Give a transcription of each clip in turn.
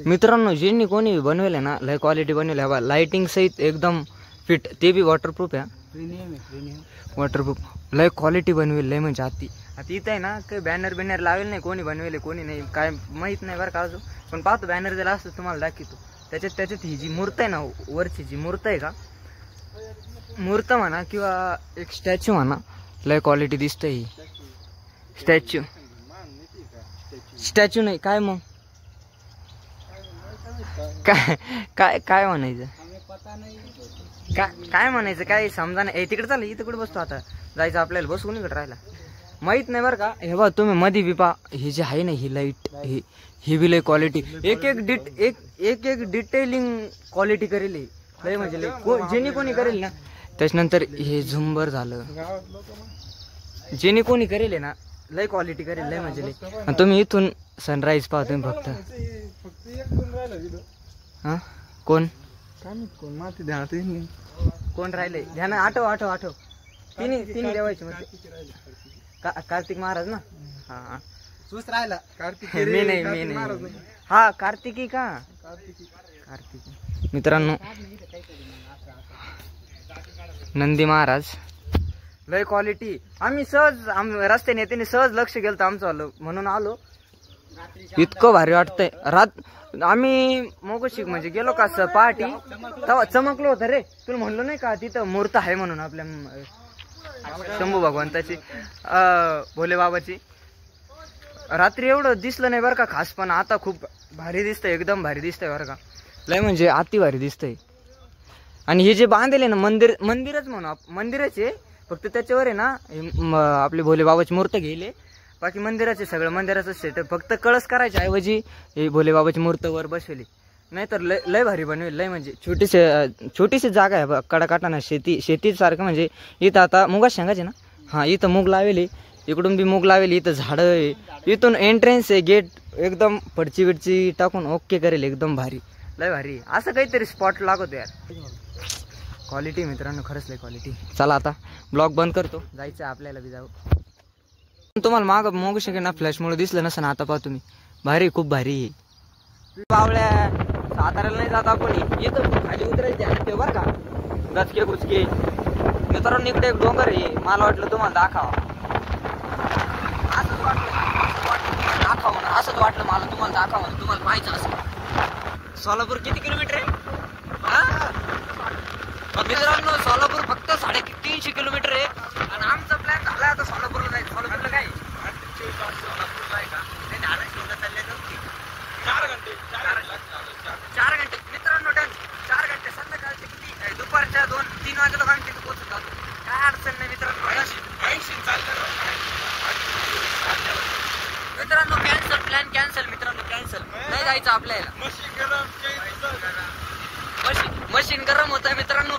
मित्रांनो ज्यांनी कोणी बनवेले ना लय क्वालिटी बनवली हवा लाइटिंग सहित एकदम फिट ते बी वॉटरप्रूफ आहे प्रीमियम वॉटरप्रूफ लय क्वालिटी बनवेल लय म्हणजे आता इथं आहे ना काही बॅनर लावेल नाही कोणी बनवेले कोणी नाही काय माहित नाही बरं का अजून पण पाहतो बॅनर दिला असतो तुम्हाला दाखवतो त्याच्यात ही जी मूर्त आहे ना वरची जी मूर्त आहे का मूर्त म्हणा किंवा एक स्टॅच्यू म्हणा लय क्वालिटी दिसते ही स्टॅच्यू नाही काय मग काय काय काय म्हणायचं काय म्हणायचं काय समजा नाही तिकडे चाललं इथे कुठे बसतो आता जायचं आपल्याला बसू इकडे राहायला माहित नाही बरं का हे बघ तुम्ही मध्ये विपा हे जे आहे ना ही लाईट ही बी लय क्वालिटी एक डिटेलिंग क्वालिटी करेल लय म्हणजे जेनी कोणी करेल ना त्याच्यानंतर हे झुंबर झालं जेनी कोणी करेल ना लय क्वालिटी करेल लय म्हणजे लय तुम्ही इथून सनराईज पाहा तुम्ही फक्त हा कोण कोण माती ध्यानात कोण राहिले ध्यान आठव तिने देवायचे मध्ये कार्तिक महाराज ना हा तूच राहिला कार्तिक मी नाही हा कार्तिकी का कार्तिकी मित्रांनो नंदी महाराज लय क्वालिटी आम्ही सहज रस्त्याने येते सहज लक्ष गेलं आमचं आलो म्हणून आलो इतकं भारी वाटतंय आम्ही मोगशिक म्हणजे गेलो का पहाटी तेव्हा चमकलो होतं रे तुला म्हणलो नाही का तिथं मूर्त आहे म्हणून आपल्या शंभू भगवंताची भोले बाबाची रात्री एवढं दिसलं नाही बरं का खास पण आता खूप भारी दिसतंय एकदम भारी दिसतंय बरं का लय म्हणजे अति भारी दिसतंय आणि हे जे बांधले ना मंदिरच म्हणू मंदिरच आहे फक्त त्याच्यावर आहे ना आपले भोले बाबाची मूर्त घेले बाकी मंदिराचे सगळं मंदिराचं सेटअप फक्त कळस करायच्या ऐवजी हे भोले बाबाची मूर्त वर बसवली नाहीतर लय भारी बनवेल लय म्हणजे छोटीशी जागा आहे कडाकाटाना शेती सारखं म्हणजे इथं आता मुगा शेंगाचे ना हा इथं मूग लावेली इकडून बी मूग लावेली इथं झाडं आहे इथून एंट्रन्स आहे गेट एकदम पडची बिडची टाकून ओके करेल एकदम भारी लय भारी असं काहीतरी स्पॉट लागतो यार क्वालिटी मित्रांनो खरंच लय क्वालिटी चला आता ब्लॉग बंद करतो जायचं आपल्याला बी जाऊ तुम्हाला माग मोगू शकेल ना फ्लॅशमुळे दिसलं नसं ना आता पाहा तुम्ही भारी खूप भारी पावळ्या साताऱ्याला नाही जात आपण इथं खाली उतरायचे ते बरं का गचके गुचके मित्रांनो इकडे एक डोंगर आहे मला वाटलं तुम्हाला दाखवा असंच वाटलं मला तुम्हाला दाखवा तुम्हाला पाहायचं असं सोलापूर किती किलोमीटर आहे मित्रांनो सोलापूर फक्त 350 किलोमीटर आहे आणि आमचा प्लॅन झाला आता सोलापूरला जायचं सोलापूरला काय सोलापूरला आहे का नाही 4 घंटे मित्रांनो 4 घंटे संध्याकाळचे किती दुपारच्या 2-3 वाजेला आम्ही तिथे पोहोचत जातो काय अडचण नाही मित्रांनो प्लॅन कॅन्सल मित्रांनो कॅन्सल नाही जायचं आपल्याला मशीन गरम होत आहे मित्रांनो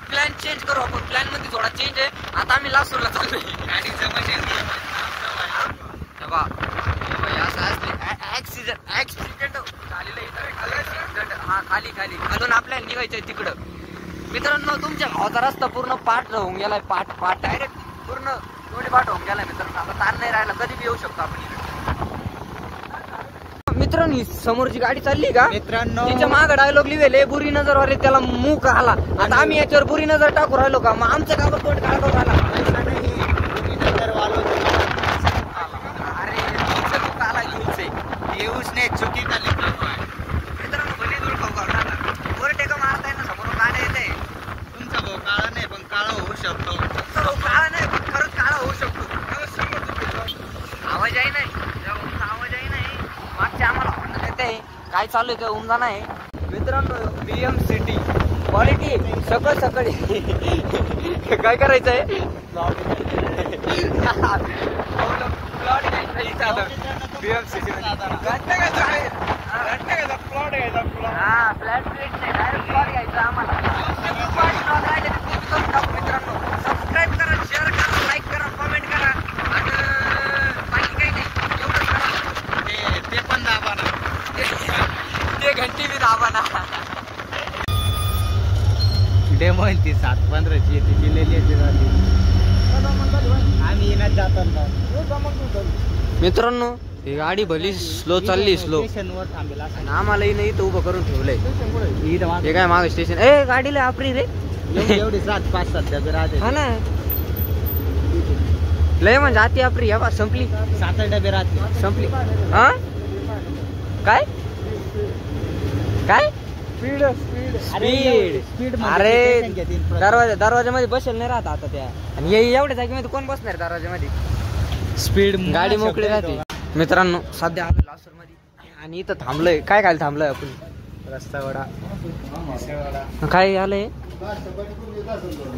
प्लॅन चेंज करू आपण प्लॅन मध्ये थोडा चेंज आहे आता आम्ही लासूरला चाललोय गाडीचं मशीन ऍक्सिडेंट हा खाली खालून आपल्याला निघायचंय तिकडं मित्रांनो तुमच्या भावाचा रस्ता पूर्ण पाठ होऊन गेलाय पाठ डायरेक्ट पूर्ण दोन्ही पाठ होऊन गेलाय मित्रांनो आता ताण नाही राहिला कधी बी येऊ शकतो आपण मित्रांनो समोरची गाडी चालली का मित्रांनो तिच्या माग डायलॉग लिहिलेले बुरी नजर वाले त्याला मूक आला आता आम्ही याच्यावर बुरी नजर टाकू राहिलो का मग आमचं गाव तोंड काढतो झाला अरे मूक आला येऊच नाही चुकी झाली मित्रांनो भले दूर खाऊ वर टेका मारताय ना समोरून गाड्या येते तुमचा भाऊ काळा नाही पण काळा होऊ शकतो तुमचा भाऊ काळा नाही पण खरंच काळा होऊ शकतो आवाज आहे नाही आवाज आहे नाही मागच्या आम्हाला म्हणत येते काय चालू आहे काय उमदा नाही मित्रांनो BM सिटी क्वालिटी सकाळी काय करायचंय BM सिटी हा फ्लॅट प्लेट नाही डायरेक्ट प्लॉट घ्यायचा आम्हाला मित्रांनो सबस्क्राईब करा शेअर करा लाईक करा कमेंट करा आणि बाकी काही नाही एवढंच करा ते पण दाबा ना ते घंटी बी दाबा ना डेमो आहे ती 7-15ची ती दिलेली आहे आम्ही येण्यात जातात मित्रांनो ही गाडी भली स्लो चालली स्लो. स्टेशनवर थांबेल असं. आम्हाला इथं उभं करून ठेवलंय. इथं मागं. हे काय मागे स्टेशन ए गाडीला आपरी रे. एवढीच राहत 5-7 डबे राहते. हा ना लय म्हणजे आती आपरी या बा संपली 7 डबे राहते. संपली. हा काय काय स्पीड स्पीड अरे दरवाजामध्ये बसेल नाही राहत आता त्या. आणि एवढ्या जागेमध्ये कोण बसणार दरवाजामध्ये. स्पीड गाडी मोकळी राहते. मित्रांनो सध्या आम्ही लासूर मध्ये आणि इथं थांबलोय. काय खायला थांबलोय आपण. रस्ता वडा. काय आलंय.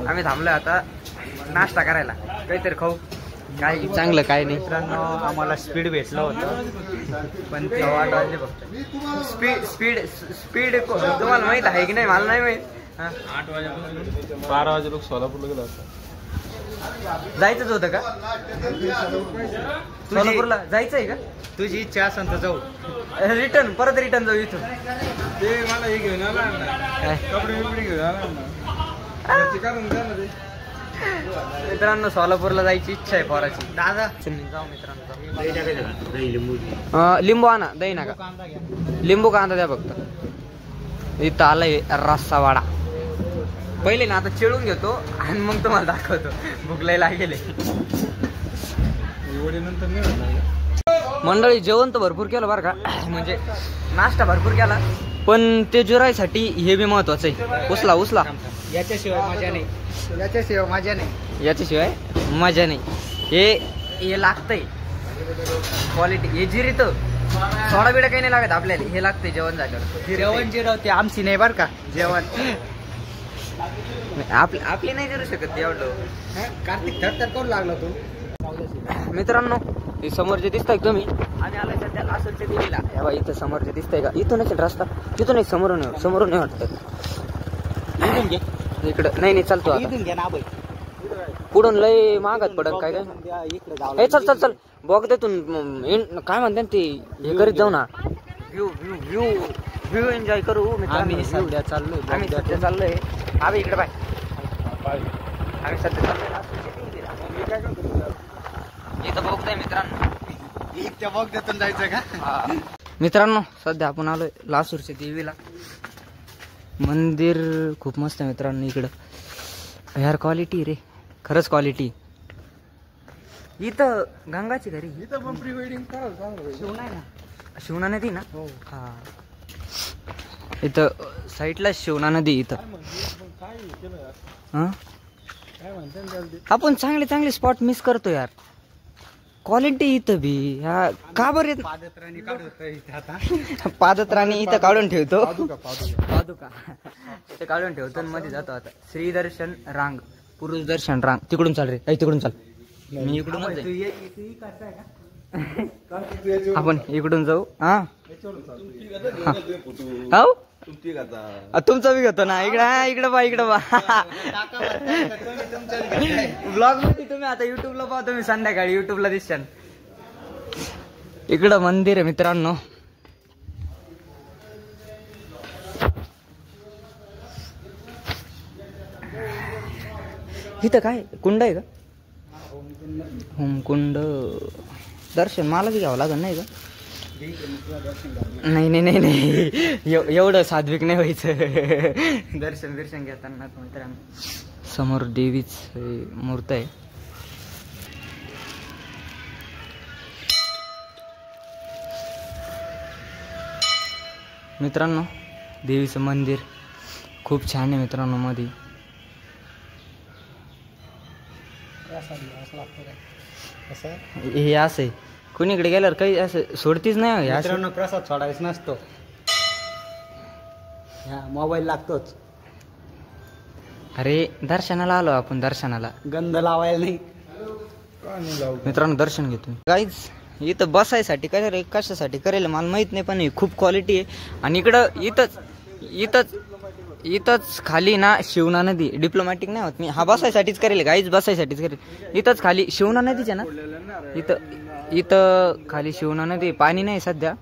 आम्ही थांबलोय आता नाश्ता करायला. काहीतरी खाऊ. काय चांगलं काय नाही. मित्रांनो आम्हाला स्पीड भेटलं होतं पण ते 8 वाजले फक्त. स्पीड स्पीड स्पीड तुम्हाला माहित आहे की नाही मला नाही माहित. 8 वाजेपासून 12 वाजे लोक सोलापूरला गेलो होतो. जायचंच होतं का सोलापूरला जायचंय का. तुझी इच्छा असेल तर जाऊ. रिटर्न परत रिटर्न जाऊ इथून. ते मला हे घेऊन आला काय? कपडे बिपडे घेऊन आला मित्रांनो सोलापूरला जायची इच्छा आहे पोराची. दादा जाऊ मित्रांनो लिंबू आणा. दही नका लिंबू कांदा द्या फक्त. इथं आलाय रस्सावाडा. पहिले ना आता चिळून घेतो आणि मग तुम्हाला दाखवतो. भूक लय लागेल. मंडळी जेवण तर भरपूर केलं बरं का. म्हणजे नाश्ता भरपूर केला पण ते जिरायसाठी हे बी महत्वाचं आहे. उचला उचला. याच्याशिवाय मजा नाही. याच्याशिवाय मजा नाही. याच्याशिवाय मजा नाही. हे लागतंय क्वालिटी. हे जिरीत सोडा बिडा काही नाही लागत आपल्याला. हे लागतंय जेवण झाल्यावर. जेवण जिरवते आमची नाही बरं का. जेवण आपली नाही जिरू शकत एवढं. कार्तिक थर करून लागला तू. मित्रांनो हे समोर जे दिसतंय तुम्ही आम्ही आलोय सध्या लासूरच्या देवीला. हे बघा इथं समोर जे दिसतंय का इथूनच रस्ता. तिथून एक समोरून नाही वाटत. इथून घे. इकडं नाही चालतो आता. इथून घे ना बाई. पुढून लय मागत पडत काय काय. इकडे जाऊ. हे चल चल चल बघ देतून काय म्हणते ते हे करीत जाऊ ना. View view view view enjoy करू. आम्ही सध्या चाललोय. आम्ही सध्या चाललोय. आम्ही इकडे बाय. आम्ही सध्या चाललोय इथं बघताय मित्रांनो. इथे बघ देतून जायचं का. मित्रांनो सध्या आपण आलोय लासूरच्या देवीला. मंदिर खूप मस्त आहे मित्रांनो. इकडं यार क्वालिटी रे खरंच क्वालिटी. इथं गंगाची घरी. इथं पण प्री वेडिंग करायला शिवना नदी ना. हा इथं साईडला शिवना नदी. इथं हा आपण चांगले चांगले स्पॉट मिस करतो यार. क्वालिटी इथं बी ह्या का बरं पादत्राणी इथं काढून ठेवतो. पादुका इथं काढून ठेवतो आणि मध्ये जातो. आता श्रीदर्शन रांग पुरुष दर्शन रांग. तिकडून चाल रे. तिकडून चाल. मी इकडून आपण इकडून जाऊ. हा हो तुमचा बी घेतो ना. इकडं बा इकडं बा. ब्लॉग मध्ये तुम्ही आता युट्यूबला पाहा. तुम्ही संध्याकाळी युट्यूबला दिसशाल. इकडं मंदिर आहे मित्रांनो. इथं काय कुंड आहे का. होमकुंड दर्शन मला बी घ्यावं लागेल नाही का. नाही नाही नाही नाही एवढं सात्विक नाही व्हायचं. दर्शन घेताना मित्रांनो समोर देवीच मूर्त आहे. मित्रांनो देवीचं मंदिर खूप छान आहे मित्रांनो. मध्ये हे असं आहे कुणीकडे गेल्यावर काही असं सोडतीच नाही. मित्रांनो प्रसाद सोडायचा नसतो. मोबाईल लागतोच. अरे दर्शनाला आलो आपण. दर्शनाला गंध लावायला नाही मित्रांनो. दर्शन घेतो काहीच. इथं बसायसाठी काय कशासाठी करेल मला माहित नाही पण खूप क्वालिटी आहे. आणि इकडं इथंच खाली ना शिवना नदी. डिप्लोमॅटिक नाही होत मी. हा बसायसाठीच करेल गाईच. बसायसाठीच करेल. इथंच खाली शिवना नदीच्या ना. इथं खाली शिवना नदी. पाणी नाही सध्या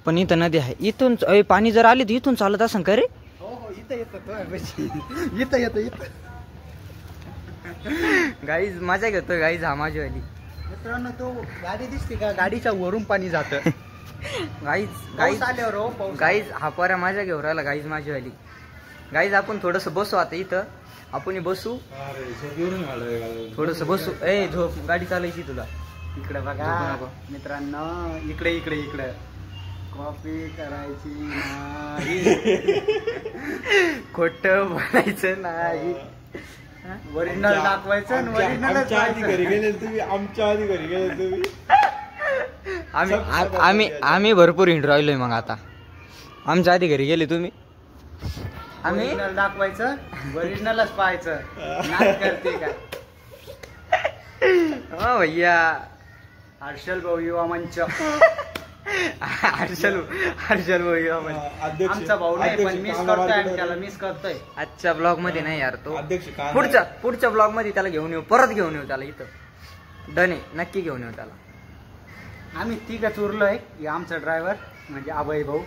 पण इथं नदी आहे. इथून पाणी जर आली तर इथून चालत असं का रे. गाईज मजा घेतोय गाईज. हा माझी वाली मित्रांनो तो गाडी दिसते का गाडीच्या वरून पाणी जातं. गाईज गाईस आल्यावर हो पाऊस. गाईज हा पोऱ्या माझ्या घेऊन राहिला गाईज माझी आली. गाईज आपण थोडस बसू आता इथं. आपण बसू थोडस बसू. ए झोप गाडी चालायची तुला. इकडे झोपू बघा नको. मित्रांनो इकडे इकडे इकडे कॉफी करायची नाही. खोट बोलायचं नाही. ओरिजिनल दाखवायचं आणि ओरिजिनलच आमच्या आधी घरी गेले तुम्ही. आम्ही भरपूर हिंड राहिलोय. मग आता आमच्या आधी घरी गेले तुम्ही. आम्ही ओरिजिनल दाखवायचं ओरिजिनलच पाहायचं. नाच करते का हो भैया. हर्षल भाऊ युवा मंच. हर्षल भाऊ युवा मंच. आमचा भाऊ नाही पण मिस करतोय आणि त्याला मिस करतोय. आजच्या ब्लॉग मध्ये नाही यार तो. अध्यक्ष पुढच्या ब्लॉग मध्ये त्याला घेऊन येऊ. परत घेऊन येऊ त्याला इथं. डने नक्की घेऊन येऊ त्याला. आम्ही तिघच उरलोय. हे आमचा ड्रायव्हर म्हणजे अभय भाऊ.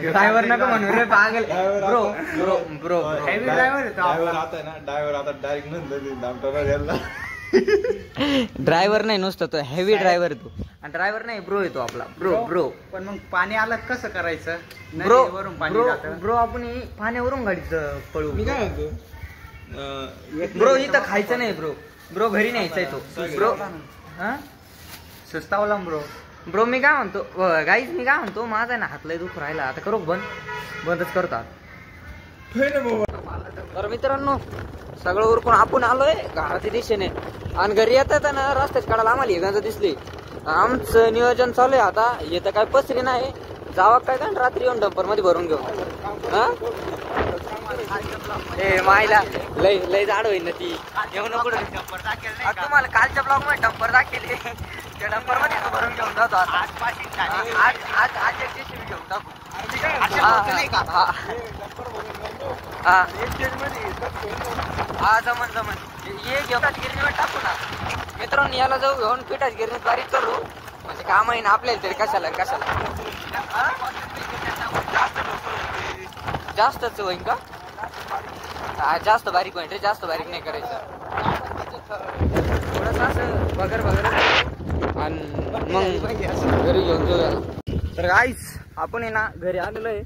ड्रायव्हर नका म्हणू रे पागल. Bro bro bro heavy driver येतो ड्रायव्हर आता ना ड्रायव्हर आता डायरेक्ट नंतर ड्रायव्हर नाही नुसतं तो हेवी ड्रायव्हर तो. आणि ड्रायव्हर नाही ब्रो येतो आपला. ब्रो ब्रो पण मग पाणी आलं कसं करायचं. ब्रो वरून पाणी ब्रो जातं. ब्रो आपण पाण्यावरून गाडीचं पळू. मी काय म्हणतो ब्रो इथं खायचं नाही ब्रो. ब्रो घरी न्यायचाय तो. ब्रो हा सुस्तावला ब्रो. ब्रो मी काय म्हणतो गाईज मी काय म्हणतो माझा ना हात लय दुख राहिला. आता करू बंदच करतात. तर मित्रांनो सगळं उरकून आपण आलोय घराच्या दिशेने. आणि घरी येतात ना रस्त्यात काढायला आम्हाला हिगांचं दिसली. आमचं नियोजन चालू आहे आता. येतं काय पसरी नाही. जावा काय का रात्री येऊन डंपर मध्ये भरून घेऊ. हा ए मायला लय लय जाड होईल ना ती. येऊ नको तुम्हाला कालच्या ब्लॉग मध्ये डंपर दाखवले. त्या डंपर मध्ये भरून घेऊन जातो. आज एक जेसीबी घेऊन टाकू. हा जमन ये घेऊन गिरणीवर टाकू ना. मित्रांनो याला जाऊ घेऊन पिठाच गिरणी बारीक करू. म्हणजे काम आहे ना आपल्याला तरी. कशाला जास्तच होईन का. जास्त बारीक होईन रे. जास्त बारीक नाही करायचं. थोडस असं बगर आणि मग घरी घेऊन जाऊया. तर गाईस आपण आहे ना घरी आलेलो आहे.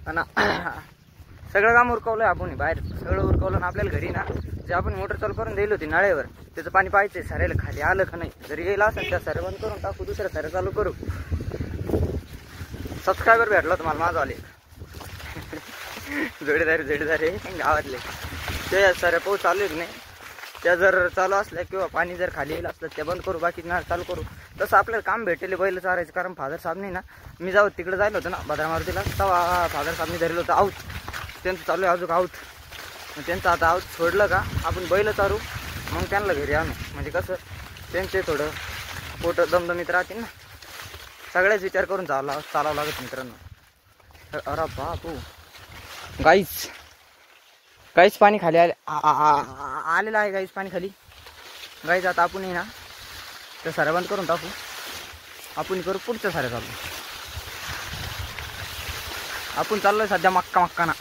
आणि सगळं काम उरकवलंय आपण. बाहेर सगळं उरकवलं ना. आपल्याला घरी ना जे आपण मोटर चालू करून दिली होती नाळेवर त्याचं पाणी पाहायचंय. सऱ्याला खाली आलं का नाही. जरी येईल असेल त्या सऱ्या बंद करून टाकू. दुसऱ्या सऱ्या चालू करू. सबस्क्रायबर भेटला तुम्हाला माझं आले. जोडीदार गावातले ते सऱ्या पाऊस चालू आहेत नाही. त्या जर चालू असल्या किंवा पाणी जर खाली येईल असलं त्या बंद करू. बाकी ना चालू करू. तसं आपल्याला काम भेटेल बैल चारायचं. कारण फादर साहेबनी ना मी जाऊ तिकडे जायला होतं ना भद्रा मारुतीला. तेव्हा फादर साहेबनी धरलं होतं आऊत. त्यांचं चालू आहे अजून आऊत. मग त्यांचं आता आऊत सोडलं का आपण बैल चारू. मग त्यांना घरी आणू. म्हणजे कसं त्यांचे थोडं पोट दमदमीत राहतील ना. सगळ्याच विचार करून चालावं लागत मित्रांनो. अरे बापू गाईस पाणी खाली आलेलं आहे. गाईस पाणी खाली. गाईस आता आपण ना त्या साऱ्या बंद करून टाकू. आपण करू पुढच्या साऱ्या चालू. आपण चाललोय सध्या मक्का ना.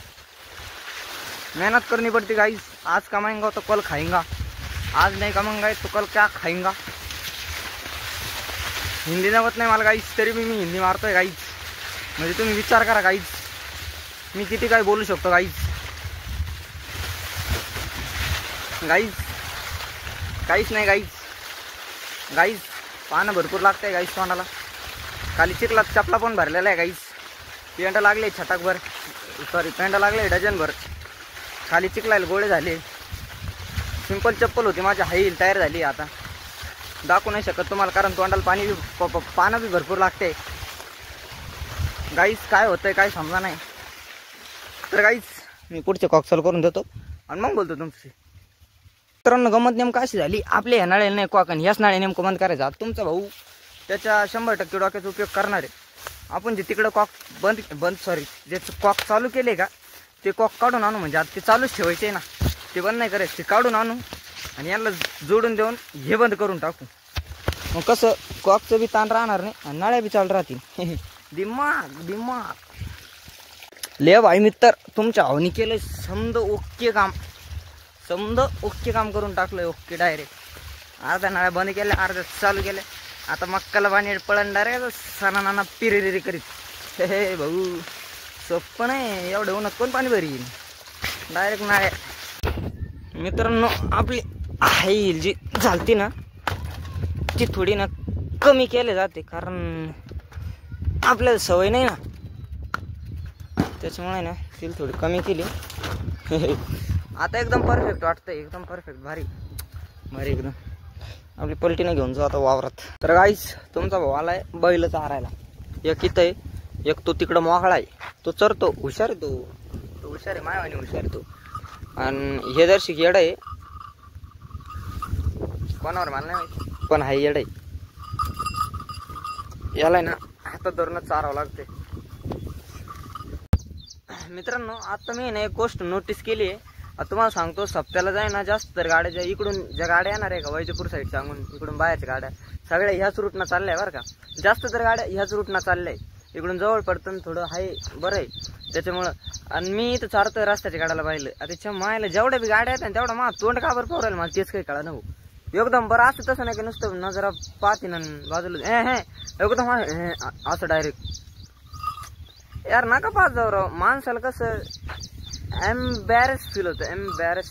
मेहनत करनी पड़ती गाइस. आज कमाएंगा तो कल खाएंगा. आज नहीं कमाएंगा तो कल क्या खाएंगा. हिंदी जमत नाही मला गाईस. तरी मी हिंदी मारतोय गाईस. म्हणजे तुम्ही विचार करा गाईस मी किती काय बोलू शकतो गाईस. काहीच नाही गाईस. पानं भरपूर लागतंय गाईस तोंडाला. खाली चिखलात चपला पण भरलेला आहे गाईस. पेंड लागले छटाकभर. पेंड लागले डझनभर. खाली चिखलायला गोळे झाले. सिंपल चप्पल होती माझी हाईल तयार झाली. आता दाखवू नाही शकत तुम्हाला कारण तोंडाला पानं बी भरपूर लागते. गाईस काय होतंय काय समजा नाही. तर गाईस मी पुढचे कॉक चालू करून देतो आणि मग बोलतो तुमची. मित्रांनो गमत नेमकं अशी झाली. आपल्या ह्या नाळ्याला नाही कॉक आणि ह्याच नाळे नेमकं बंद करायचा. तुमचा भाऊ त्याच्या 100% डोक्याचा उपयोग करणार आहे. आपण जे तिकडं कॉक ज्याचं कॉक चालू केले का ते कॉक काढून आणू. म्हणजे आता ते चालूच ठेवायचे ना. ते बंद नाही करायचं. ते काढून आणू आणि यांना जोडून देऊन हे बंद करून टाकू. मग कसं कॉकचं बी ताण राहणार नाही आणि नाळ्या बी चालू राहतील. दिमाग ले भाई मित्र तुमच्या भावनी केलं समद ओके काम करून टाकलंय. Okay direct. अर्ध्या नाळ्या बंद केल्या, अर्ध्या चालू केल्या. आता मक्काला पाणी पळण डायरेक्ट सणाना पिरिरी करीत. हे भाऊ सोपं नाही, एवढं उन्हात कोण पाणी भरी डायरेक्ट नाळ्या. मित्रांनो आपली हाई जी चालती ना ती थोडी ना कमी केली जाते, कारण आपल्याला सवय नाही ना, त्याच्यामुळे ना तिला थोडी कमी केली. आता एकदम परफेक्ट वाटतंय, एकदम परफेक्ट, भारी भारी एकदम. आपली पलटीने घेऊन जाऊ आता वावरात. तर गाईस तुमचा भाऊ आलाय बैल चारायला. एक इथं आहे, एक तो तिकडं मोकळा आहे, तो चरतो. हुशार आहे तो हुशार आहे, मायवानी हुशार आहे तो. आणि हे दर्शिक येड आहे, कोणावर मला नाही माहिती, पण हा येड आहे. याला ना हातात धरूनच चारावं लागते. मित्रांनो आता मी ना एक गोष्ट नोटीस केली आहे. तुम्हाला सांगतो, सप्त्याला जाय ना जास्त तर गाड्या इकडून ज्या गाड्या येणार आहे का वैजपूर साईड सांगून, इकडून बायाच्या गाड्या सगळ्या ह्याच रूटनं चालल्या बरं का. जास्त तर गाड्या ह्याच रूटनं चालल्या, इकडून जवळ पडतं थोडं हाय बरं आहे त्याच्यामुळं. आणि मी इथं चारतोय रस्त्याच्या गाड्याला पाहिलं. आता त्याच्या मायला जेवढ्या बी गाड्या आहेत तेवढा मा तोंड का बरं पोरायला मला तेच काही कळा नको. एकदम बरं असं तसं नाही की नुसतं नजरा पाहते ना बाजूला हे एकदम असं डायरेक्ट. यार नका पाच जाऊ राव, माणसाला कसं एम्बॅरेस फील होतं. एम्बॅरेस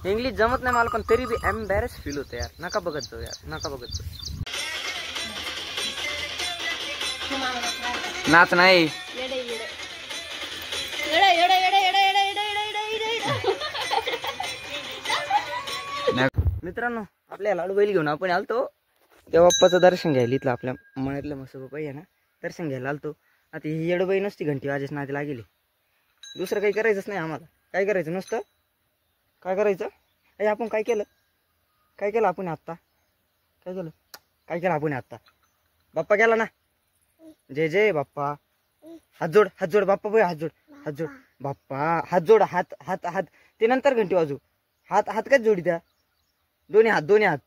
इंग्लिश जमत नाही मला, पण तरी बी एम्बॅरेस फील होतं यार. नका बघत जाऊ यार, नका बघत जाऊ. नाच नाही मित्रांनो, आपल्या लाडू बैल घेऊन आपण आलतो त्या बाप्पाचं दर्शन घ्यायला. इथलं आपल्या मळ्यातलं मस्त बाप्पा आहे ना, दर्शन घ्यायला आलतो. आता ही येडबाई नसती घंटी वाजेच नादी लागेली. दुसरं काही करायचंच नाही आम्हाला. काय करायचं नुसतं काय करायचं. आपण काय केलं आपण आत्ता काय केलं आपण आत्ता. बाप्पा गेला ना, जय जय बाप्पा. हात जोड बाप्पा बोय, हात जोड बाप्पा, हात जोड. हात ते नंतर घंटी वाजू. हात काय जोडी द्या, दोन्ही हात.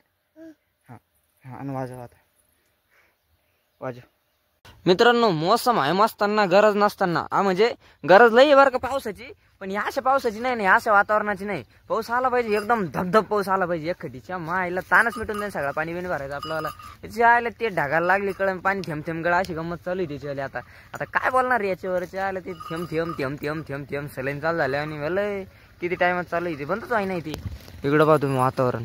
हा आणि वाजव आता, वाजव. मित्रांनो मोसम आहे मस्ताना, गरज नसताना. म्हणजे गरज लई बरं का पावसाची, पण या अशा पावसाची नाही, अशा वातावरणाची नाही. पाऊस आला पाहिजे, एकदम धबधब पाऊस आला पाहिजे. एखादीच्या मायला तानच मिटून जाईल सगळा. पाणी बिणी भरायचं आपल्याला. त्याच्या आयला ते ढगायला लागली कळण, पाणी थेंब गळा, अशी गंमत चालू आहे त्याची. आता काय बोलणार याच्यावरच्या आलं ते थेंब सलाईन चालू झाल्या. आणि किती टायमात चालू आहे ते बंदच आहे नाही ती. इकडं पाहतो मी वातावरण.